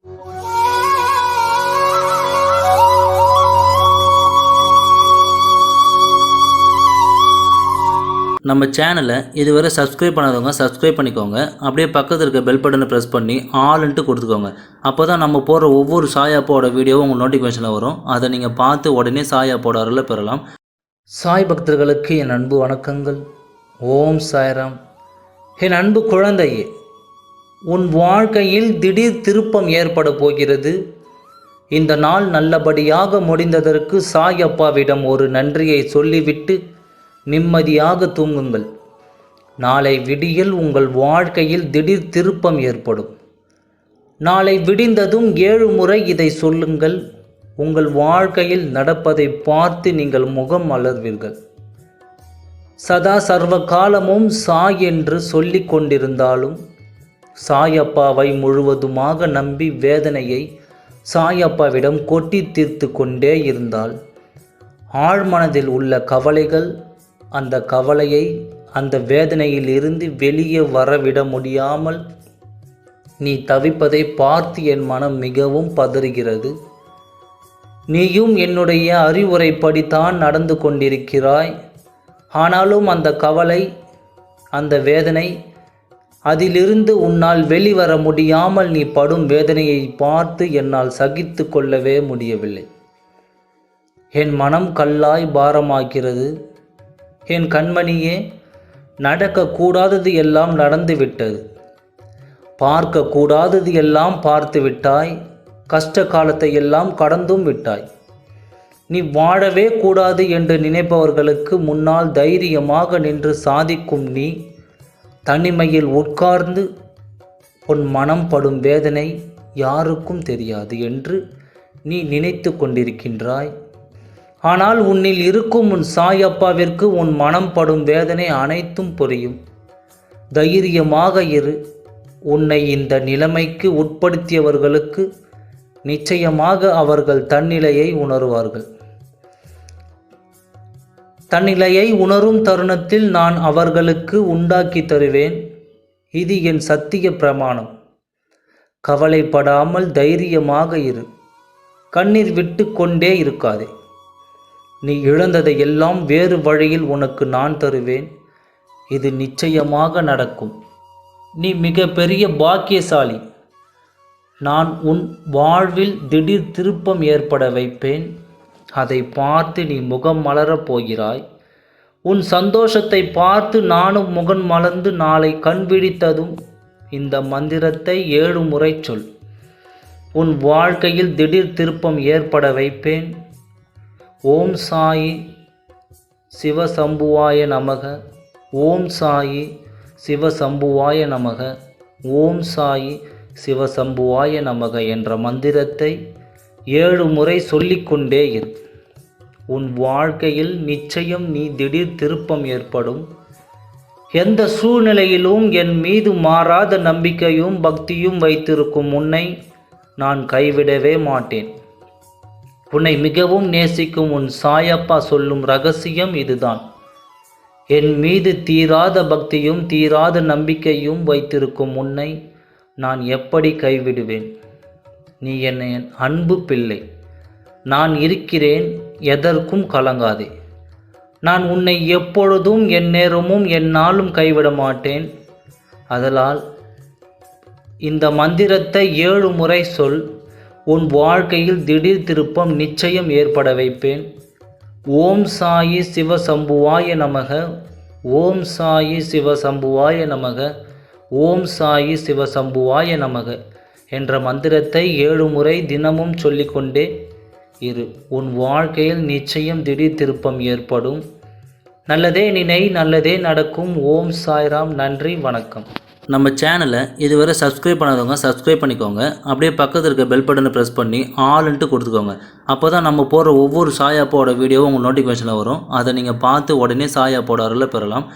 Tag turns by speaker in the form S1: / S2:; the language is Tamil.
S1: நம்ம சேனலை இதுவரை சப்ஸ்கிரைப் பண்ணாதவங்க சப்ஸ்கிரைப் பண்ணிக்கோங்க. அப்படியே பக்கத்தில் இருக்க பெல் பட்டனை ப்ரெஸ் பண்ணி ஆல்ன்ட்டு கொடுத்துக்கோங்க. அப்போ தான் நம்ம போடுற ஒவ்வொரு சாய் அப்பாவோட வீடியோவும் உங்கள் நோட்டிஃபிகேஷனில் வரும். அதை நீங்கள் பார்த்து உடனே சாய் அப்பாவோட அருளை பெறலாம். சாய் பக்தர்களுக்கு என் அன்பு வணக்கங்கள். ஓம் சாய்ராம். என் அன்பு குழந்தையே, உன் வாழ்க்கையில் திடீர் திருப்பம் ஏற்பட போகிறது. இந்த நாள் நல்லபடியாக முடிந்ததற்கு சாய் அப்பாவிடம் ஒரு நன்றியை சொல்லிவிட்டு நிம்மதியாக தூங்குங்கள். நாளை விடியல் உங்கள் வாழ்க்கையில் திடீர் திருப்பம் ஏற்படும். நாளை விடிந்ததும் 7 முறை இதை சொல்லுங்கள். உங்கள் வாழ்க்கையில் நடப்பதை பார்த்து நீங்கள் முகம் மலர்வீர்கள். சதா சர்வ காலமும் சாய் என்று சொல்லிக் கொண்டிருந்தாலும் சாயப்பாவை முழுவதுமாக நம்பி வேதனையை சாயப்பாவிடம் கொட்டி தீர்த்து கொண்டே இருந்தால் ஆழ்மனதில் உள்ள கவலைகள், அந்த கவலையை, அந்த வேதனையில் இருந்து வெளியே வரவிட முடியாமல் நீ தவிப்பதை பார்த்து என் மனம் மிகவும் பதறுகிறது. நீயும் என்னுடைய அறிவுரைப்படித்தான் நடந்து கொண்டிருக்கிறாய். ஆனாலும் அந்த கவலை, அந்த வேதனை, அதிலிருந்து உன்னால் வெளிவர முடியாமல் நீ படும் வேதனையை பார்த்து என்னால் சகித்து கொள்ளவே முடியவில்லை. என் மனம் கல்லாய் பாரமாகிறது. என் கண்மணியே, நடக்கக்கூடாதது எல்லாம் நடந்துவிட்டது. பார்க்கக்கூடாதது எல்லாம் பார்த்து விட்டாய். கஷ்ட காலத்தை எல்லாம் கடந்தும் விட்டாய். நீ வாழவே கூடாது என்று நினைப்பவர்களுக்கு முன்னால் தைரியமாக நின்று சாதிக்கும் நீ தனிமையில் உட்கார்ந்து உன் மனம் படும் வேதனை யாருக்கும் தெரியாது என்று நீ நினைத்து கொண்டிருக்கின்றாய். ஆனால் உன்னில் இருக்கும் உன் சாயப்பாவிற்கு உன் மனம் படும் வேதனை அனைத்தும் புரியும். தைரியமாக இரு. உன்னை இந்த நிலைமைக்கு உட்படுத்தியவர்களுக்கு நிச்சயமாக அவர்கள் தன்னிலையை உணருவார்கள். தன்னிலையை உணரும் தருணத்தில் நான் அவர்களுக்கு உண்டாக்கி தருவேன். இது என் சத்திய பிரமாணம். கவலைப்படாமல் தைரியமாக இரு. கண்ணீர் விட்டு கொண்டே இருக்காதே. நீ இழந்ததை எல்லாம் வேறு வழியில் உனக்கு நான் தருவேன். இது நிச்சயமாக நடக்கும். நீ மிக பெரிய பாக்கியசாலி. நான் உன் வாழ்வில் திடீர் திருப்பம் ஏற்பட வைப்பேன். அதை பார்த்து நீ முகம் மலரப் போகிறாய். உன் சந்தோஷத்தை பார்த்து நானும் முகம் மலர்ந்து நாளை கண் விழித்ததும் இந்த மந்திரத்தை 7 முறை சொல். உன் வாழ்க்கையில் திடீர் திருப்பம் ஏற்பட வைப்பேன். ஓம் சாயி சிவசம்புவாய நமக. ஓம் சாயி சிவசம்புவாய நமக. ஓம் சாயி சிவசம்புவாய நமக என்ற மந்திரத்தை 7 முறை சொல்லிக்கொண்டே இரு. உன் வாழ்க்கையில் நிச்சயம் நீ திடீர் திருப்பம் ஏற்படும். எந்த சூழ்நிலையிலும் என் மீது மாறாத நம்பிக்கையும் பக்தியும் வைத்திருக்கும் உன்னை நான் கைவிடவே மாட்டேன். உன்னை மிகவும் நேசிக்கும் உன் சாயப்பா சொல்லும் ரகசியம் இதுதான். என் மீது தீராத பக்தியும் தீராத நம்பிக்கையும் வைத்திருக்கும் உன்னை நான் எப்படி கைவிடுவேன்? நீ என் அன்பு பிள்ளை. நான் இருக்கிறேன், எதற்கும் கலங்காதே. நான் உன்னை எப்பொழுதும் எந்நேரமும் எந்நாளும் கைவிட மாட்டேன். அதனால் இந்த மந்திரத்தை 7 முறை சொல். உன் வாழ்க்கையில் திடீர் திருப்பம் நிச்சயம் ஏற்பட வைப்பேன். ஓம் சாயி சிவசம்புவாய நமக. ஓம் சாயி சிவசம்புவாய நமக. ஓம் சாயி சிவசம்புவாய நமக என்ற மந்திரத்தை 7 முறை தினமும் சொல்லிக்கொண்டே இரு. உன் வாழ்க்கையில் நிச்சயம் திடீர் திருப்பம் ஏற்படும். நல்லதே நினை, நல்லதே நடக்கும். ஓம் சாய்ராம். நன்றி, வணக்கம். நம்ம சேனலை இதுவரை சப்ஸ்கிரைப் பண்ணாதவங்க சப்ஸ்கிரைப் பண்ணிக்கோங்க. அப்படியே பக்கத்தில் இருக்க பெல் பட்டனை ப்ரெஸ் பண்ணி ஆல்ன்ட்டு கொடுத்துக்கோங்க. அப்போ தான் நம்ம போடுற ஒவ்வொரு சாய் அப்பாவோட வீடியோவும் உங்கள் நோட்டிஃபிகேஷனில் வரும். அதை நீங்கள் பார்த்து உடனே சாய் அப்பாவோட அருளை பெறலாம்.